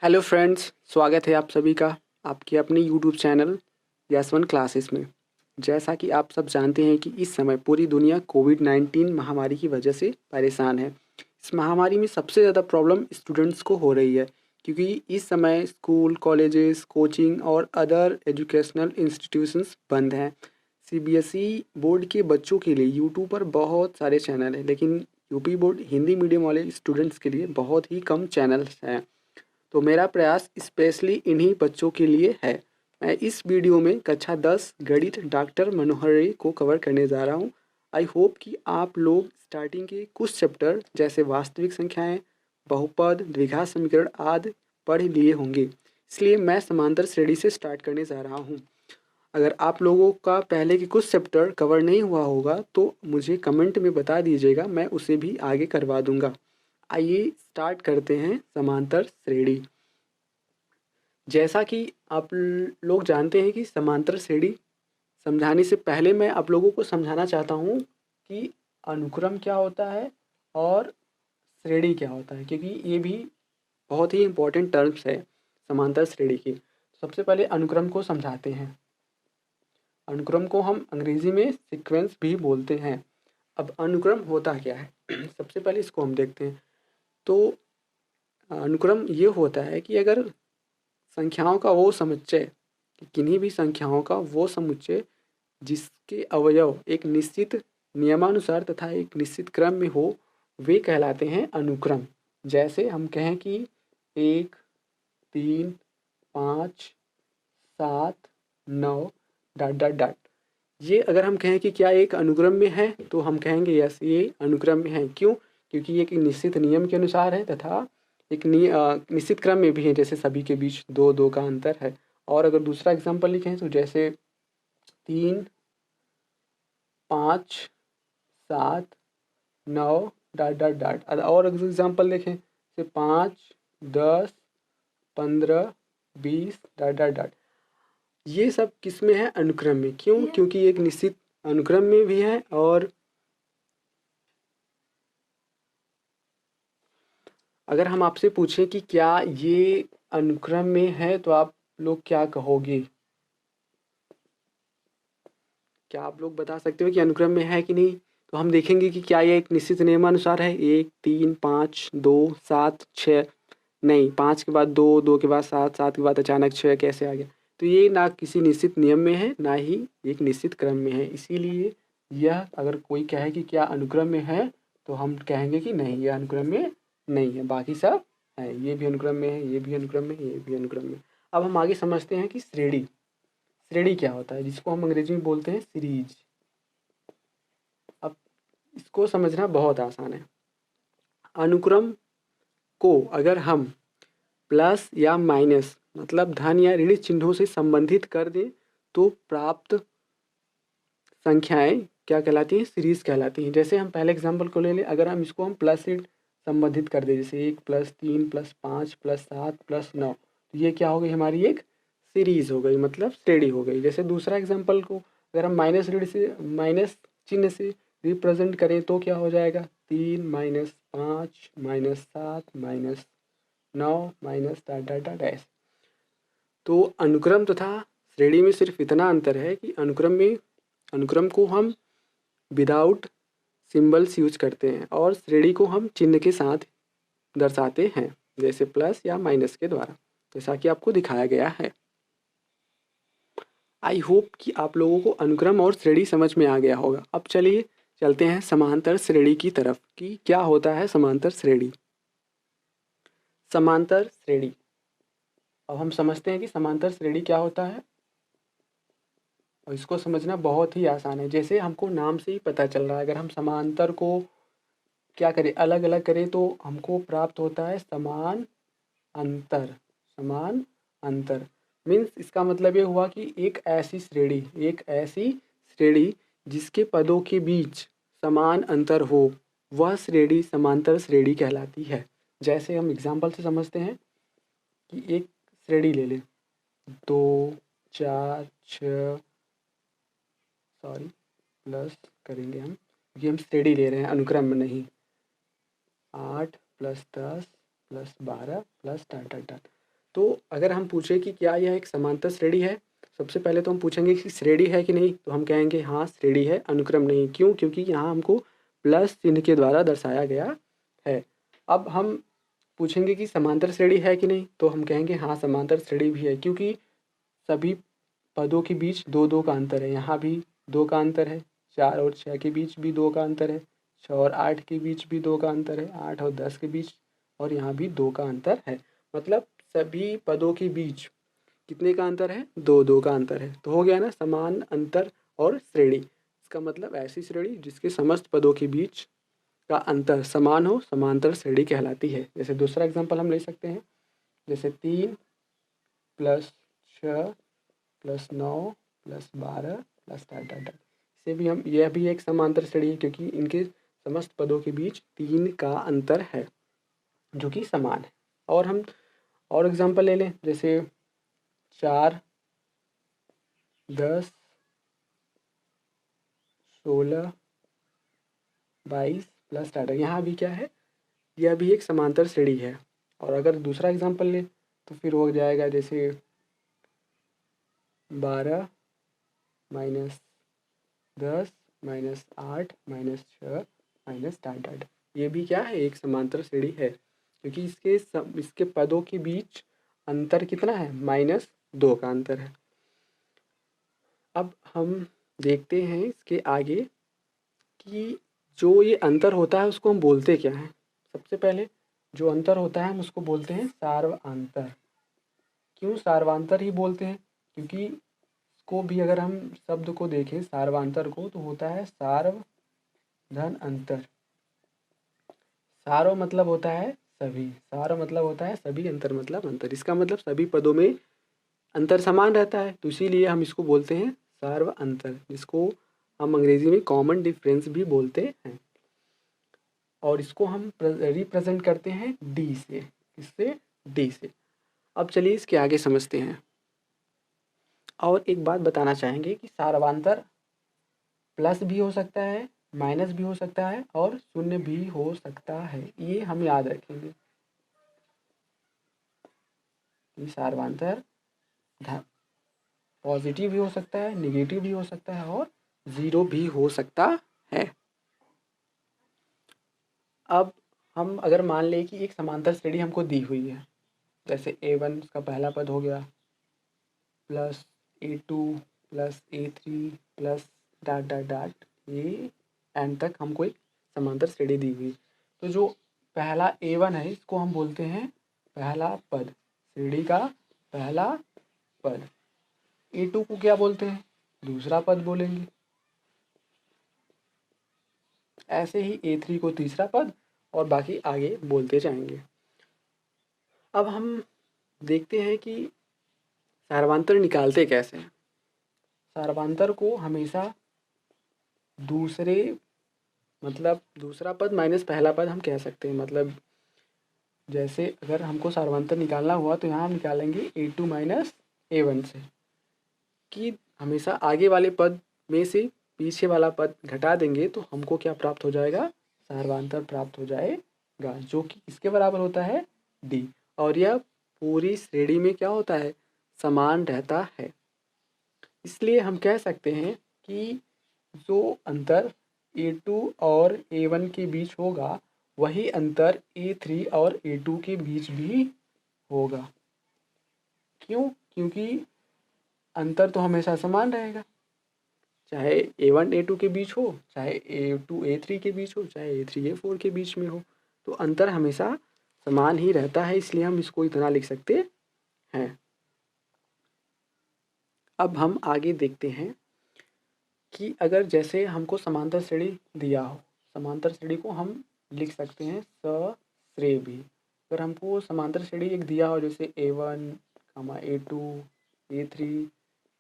Hello friends, स्वागत है आप सभी का आपके अपने यूट्यूब चैनल यस1 क्लासेस में। जैसा कि आप सब जानते हैं कि इस समय पूरी दुनिया कोविड-19 महामारी की वजह से परेशान है। इस महामारी में सबसे ज़्यादा प्रॉब्लम स्टूडेंट्स को हो रही है, क्योंकि इस समय स्कूल, कॉलेजेस, कोचिंग और अदर एजुकेशनल इंस्टीट्यूशंस बंद हैं। सीबीएसई बोर्ड के बच्चों के लिए यूट्यूब पर बहुत सारे चैनल हैं, लेकिन यूपी बोर्ड हिंदी मीडियम वाले स्टूडेंट्स के लिए बहुत ही कम चैनल्स हैं। तो मेरा प्रयास स्पेशली इन्हीं बच्चों के लिए है। मैं इस वीडियो में कक्षा 10 गणित डॉक्टर मनोहर रे को कवर करने जा रहा हूँ। आई होप कि आप लोग स्टार्टिंग के कुछ चैप्टर जैसे वास्तविक संख्याएं, बहुपद, द्विघात समीकरण आदि पढ़ लिए होंगे। इसलिए मैं समांतर श्रेणी से स्टार्ट करने जा रहा हूँ। अगर आप लोगों का पहले के कुछ चैप्टर कवर नहीं हुआ होगा तो मुझे कमेंट में बता दीजिएगा, मैं उसे भी आगे करवा दूंगा। आइए स्टार्ट करते हैं समांतर श्रेणी। जैसा कि आप लोग जानते हैं कि समांतर श्रेणी समझाने से पहले मैं आप लोगों को समझाना चाहता हूँ कि अनुक्रम क्या होता है और श्रेणी क्या होता है, क्योंकि ये भी बहुत ही इम्पोर्टेंट टर्म्स है समांतर श्रेणी की। सबसे पहले अनुक्रम को समझाते हैं। अनुक्रम को हम अंग्रेजी में सीक्वेंस भी बोलते हैं। अब अनुक्रम होता क्या है सबसे पहले इसको हम देखते हैं। तो अनुक्रम ये होता है कि अगर संख्याओं का वो समुच्चय, किन्हीं भी संख्याओं का वो समुच्चय जिसके अवयव एक निश्चित नियमानुसार तथा एक निश्चित क्रम में हो, वे कहलाते हैं अनुक्रम। जैसे हम कहें कि 1, 3, 5, 7, 9 ... ये अगर हम कहें कि क्या एक अनुक्रम में है, तो हम कहेंगे यस, ये अनुक्रम में है। क्यों? क्योंकि ये एक निश्चित नियम के अनुसार है तथा एक निश्चित क्रम में भी है, जैसे सभी के बीच 2-2 का अंतर है। और अगर दूसरा एग्जांपल लिखें तो जैसे 3, 5, 7, 9 ... और अगर एग्जांपल देखें जैसे 5, 10, 15, 20 ... ये सब किस में है? अनुक्रम में। क्यों? क्योंकि एक निश्चित अनुक्रम में भी है। और अगर हम आपसे पूछें कि क्या ये अनुक्रम में है, तो आप लोग क्या कहोगे? क्या आप लोग बता सकते हो कि अनुक्रम में है कि नहीं? तो हम देखेंगे कि क्या ये एक निश्चित नियमानुसार है। 1, 3, 5, 2, 7, 6। नहीं, 5 के बाद 2, 2 के बाद 7, 7 के बाद अचानक 6 कैसे आ गया? तो ये ना किसी निश्चित नियम में है, ना ही एक निश्चित क्रम में है। इसीलिए यह अगर कोई कहे कि क्या अनुक्रम में है, तो हम कहेंगे कि नहीं, यह अनुक्रम में नहीं है। बाकी सब है, ये भी अनुक्रम में है, ये भी अनुक्रम में है, ये भी अनुक्रम में। अब हम आगे समझते हैं कि श्रेणी। श्रेणी क्या होता है, जिसको हम अंग्रेजी में बोलते हैं सीरीज। अब इसको समझना बहुत आसान है। अनुक्रम को अगर हम प्लस या माइनस मतलब धन या ऋण चिन्हों से संबंधित कर दें, तो प्राप्त संख्याएं क्या कहलाती हैं? सीरीज कहलाती हैं। जैसे हम पहले एग्जांपल को ले लें, अगर हम इसको हम प्लस से संबंधित कर दें, जैसे 1 + 3 + 5 + 7 + 9, तो ये क्या हो गई? हमारी एक सीरीज हो गई, मतलब श्रेणी हो गई। जैसे दूसरा एग्जांपल को अगर हम माइनस चिन्ह से रिप्रेजेंट करें, तो क्या हो जाएगा? 3 - 5 - 7 - 9 - ऐसे। तो अनुक्रम तथा श्रेणी में सिर्फ इतना अंतर है कि अनुक्रम को हम विदाउट सिंबल्स यूज करते हैं और श्रेणी को हम चिन्ह के साथ दर्शाते हैं, जैसे प्लस या माइनस के द्वारा, जैसा कि आपको दिखाया गया है। आई होप कि आप लोगों को अनुक्रम और श्रेणी समझ में आ गया होगा। अब चलिए चलते हैं समांतर श्रेणी की तरफ कि क्या होता है समांतर श्रेणी। समांतर श्रेणी, अब हम समझते हैं कि समांतर श्रेणी क्या होता है, और इसको समझना बहुत ही आसान है। जैसे हमको नाम से ही पता चल रहा है, अगर हम समांतर को क्या करें, अलग अलग करें, तो हमको प्राप्त होता है समान अंतर। समान अंतर मीन्स इसका मतलब ये हुआ कि एक ऐसी श्रेणी जिसके पदों के बीच समान अंतर हो, वह श्रेणी समांतर श्रेणी कहलाती है। जैसे हम एग्जाम्पल से समझते हैं कि एक श्रेणी ले लें, 2, 4, 6, सॉरी प्लस करेंगे हम, क्योंकि हम श्रेणी ले रहे हैं, अनुक्रम में नहीं। 8 + 10 + 12 + तो अगर हम पूछें कि क्या यह एक समांतर श्रेणी है, सबसे पहले तो हम पूछेंगे कि श्रेणी है कि नहीं, तो हम कहेंगे हाँ श्रेणी है, अनुक्रम नहीं। क्यों? क्योंकि यहाँ हमको प्लस चिन्ह के द्वारा दर्शाया गया है। अब हम पूछेंगे कि समांतर श्रेणी है कि नहीं, तो हम कहेंगे हाँ समांतर श्रेणी भी है, क्योंकि सभी पदों के बीच 2-2 का अंतर है। यहाँ भी 2 का अंतर है, 4 और 6 के बीच भी 2 का अंतर है, 6 और 8 के बीच भी 2 का अंतर है, 8 और 10 के बीच और यहाँ भी 2 का अंतर है। मतलब सभी पदों के बीच कितने का अंतर है? 2-2 का अंतर है। तो हो गया ना समान, अंतर और श्रेणी। इसका मतलब ऐसी श्रेणी जिसके समस्त पदों के बीच का अंतर समान हो, समांतर श्रेणी कहलाती है। जैसे दूसरा एग्जाम्पल हम ले सकते हैं, जैसे 3 + 6 + 9 + 12 + डॉट डॉट डॉट। इसे भी हम, यह भी एक समांतर श्रेणी है, क्योंकि इनके समस्त पदों के बीच 3 का अंतर है जो कि समान है। और हम और एग्जाम्पल ले लें, जैसे 4 10 16 22 + डॉट। यहाँ भी क्या है? यह भी एक समांतर श्रेणी है। और अगर दूसरा एग्जाम्पल लें तो फिर हो जाएगा जैसे 12 - 10 - 8 - 6 - डॉट डॉट। ये भी क्या है? एक समांतर श्रेणी है, क्योंकि इसके पदों के बीच अंतर कितना है? -2 का अंतर है। अब हम देखते हैं इसके आगे कि जो ये अंतर होता है उसको हम बोलते क्या हैं। सबसे पहले जो अंतर होता है हम उसको बोलते हैं सार्वअंतर। क्यों सार्वअंतर ही बोलते हैं? क्योंकि इसको भी अगर हम शब्द को देखें सार्वअंतर को, तो होता है सार्व धन अंतर। सार्व मतलब होता है सभी, सार्व मतलब होता है सभी, अंतर मतलब अंतर। इसका मतलब सभी पदों में अंतर समान रहता है, तो इसीलिए हम इसको बोलते हैं सार्व अंतर, जिसको हम अंग्रेजी में कॉमन डिफरेंस भी बोलते हैं। और इसको हम रिप्रेजेंट करते हैं डी से। किससे? डी से। अब चलिए इसके आगे समझते हैं। और एक बात बताना चाहेंगे कि सार्वांतर प्लस भी हो सकता है, माइनस भी हो सकता है और शून्य भी हो सकता है। ये हम याद रखेंगे कि सार्वांतर पॉजिटिव भी हो सकता है, निगेटिव भी हो सकता है और ज़ीरो भी हो सकता है। अब हम अगर मान लें कि एक समांतर श्रेणी हमको दी हुई है, जैसे A1 का पहला पद हो गया plus A2 plus A3 plus dot dot dot, ये एंड तक हमको एक समांतर श्रेणी दी हुई। तो जो पहला A1 है इसको हम बोलते हैं पहला पद, श्रेणी का पहला पद। A2 को क्या बोलते हैं? दूसरा पद बोलेंगे। ऐसे ही A3 को तीसरा पद और बाकी आगे बोलते जाएंगे। अब हम देखते हैं कि सार्वंतर निकालते कैसे हैं। सार्वंतर को हमेशा दूसरे मतलब दूसरा पद माइनस पहला पद हम कह सकते हैं। मतलब जैसे अगर हमको सार्वंतर निकालना हुआ तो यहाँ हम निकालेंगे A2 माइनस A1 से, कि हमेशा आगे वाले पद में से पीछे वाला पद घटा देंगे तो हमको क्या प्राप्त हो जाएगा? सार्वंतर प्राप्त हो जाएगा, जो कि इसके बराबर होता है डी। और यह पूरी श्रेणी में क्या होता है? समान रहता है। इसलिए हम कह सकते हैं कि जो अंतर A2 और A1 के बीच होगा वही अंतर A3 और A2 के बीच भी होगा। क्यों? क्योंकि अंतर तो हमेशा समान रहेगा, चाहे A1 A2 के बीच हो, चाहे A2 A3 के बीच हो, चाहे A3 A4 के बीच में हो, तो अंतर हमेशा समान ही रहता है। इसलिए हम इसको इतना लिख सकते हैं। अब हम आगे देखते हैं कि अगर जैसे हमको समांतर श्रेणी दिया हो, समांतर श्रेणी को हम लिख सकते हैं सश्रेणी भी। अगर हमको समांतर श्रेणी एक दिया हो, जैसे A1, A2, A3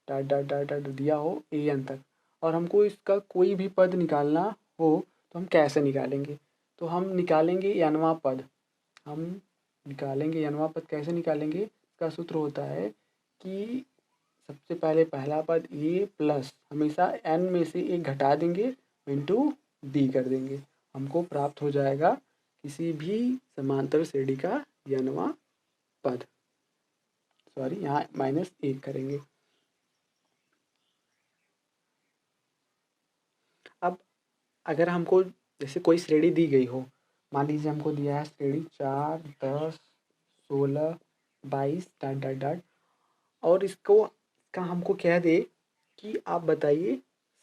dot dot dot dot दिया हो AN तक, और हमको इसका कोई भी पद निकालना हो तो हम कैसे निकालेंगे? तो हम निकालेंगे n वां पद। हम निकालेंगे n वां पद। कैसे निकालेंगे? इसका सूत्र होता है कि सबसे पहले पहला पद A प्लस हमेशा n में से एक घटा देंगे इंटू D कर देंगे, हमको प्राप्त हो जाएगा किसी भी समांतर श्रेणी का n वां पद। सॉरी यहाँ -1 करेंगे। अब अगर हमको जैसे कोई श्रेणी दी गई हो, मान लीजिए हमको दिया है श्रेणी 4, 10, 16, 22 डॉट डॉट डॉट, और इसका हमको कह दे कि आप बताइए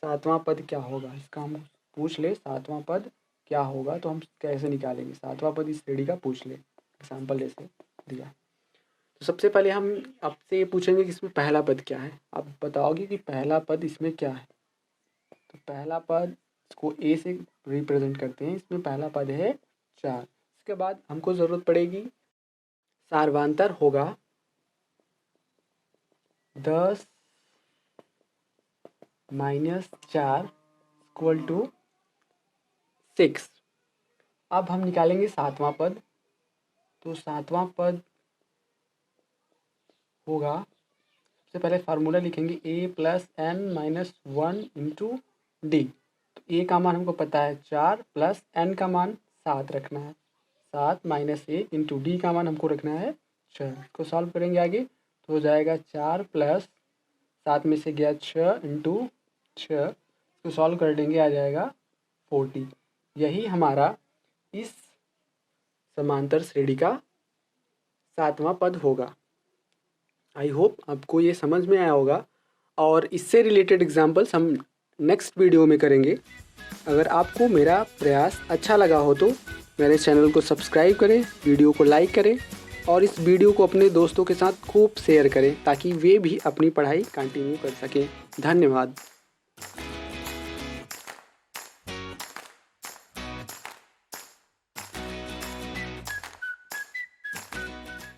7वां पद क्या होगा। इसका हम पूछ ले 7वां पद क्या होगा, तो हम कैसे निकालेंगे 7वां पद इस श्रेणी का, पूछ ले एग्जाम्पल जैसे दिया। तो सबसे पहले हम आपसे ये पूछेंगे कि इसमें पहला पद क्या है। आप बताओगे कि पहला पद इसमें क्या है। तो पहला पद इसको ए से रिप्रेजेंट करते हैं, इसमें पहला पद है 4। इसके बाद हमको ज़रूरत पड़ेगी सार्वधातुक होगा 10 - 4 = 6। अब हम निकालेंगे 7वां पद। तो 7वां पद होगा, सबसे पहले फार्मूला लिखेंगे a + n - 1 × d। तो a का मान हमको पता है 4 + n का मान 7 रखना है, 7 - 1 × d का मान हमको रखना है 6। इसको सॉल्व करेंगे आगे तो हो जाएगा 4 + 7 में से गया 6 × 6, इसको सॉल्व कर देंगे आ जाएगा 40। यही हमारा इस समांतर श्रेणी का 7वां पद होगा। आई होप आपको ये समझ में आया होगा, और इससे रिलेटेड एग्जाम्पल्स हम नेक्स्ट वीडियो में करेंगे। अगर आपको मेरा प्रयास अच्छा लगा हो तो मेरे चैनल को सब्सक्राइब करें, वीडियो को लाइक करें और इस वीडियो को अपने दोस्तों के साथ खूब शेयर करें ताकि वे भी अपनी पढ़ाई कंटिन्यू कर सकें। धन्यवाद।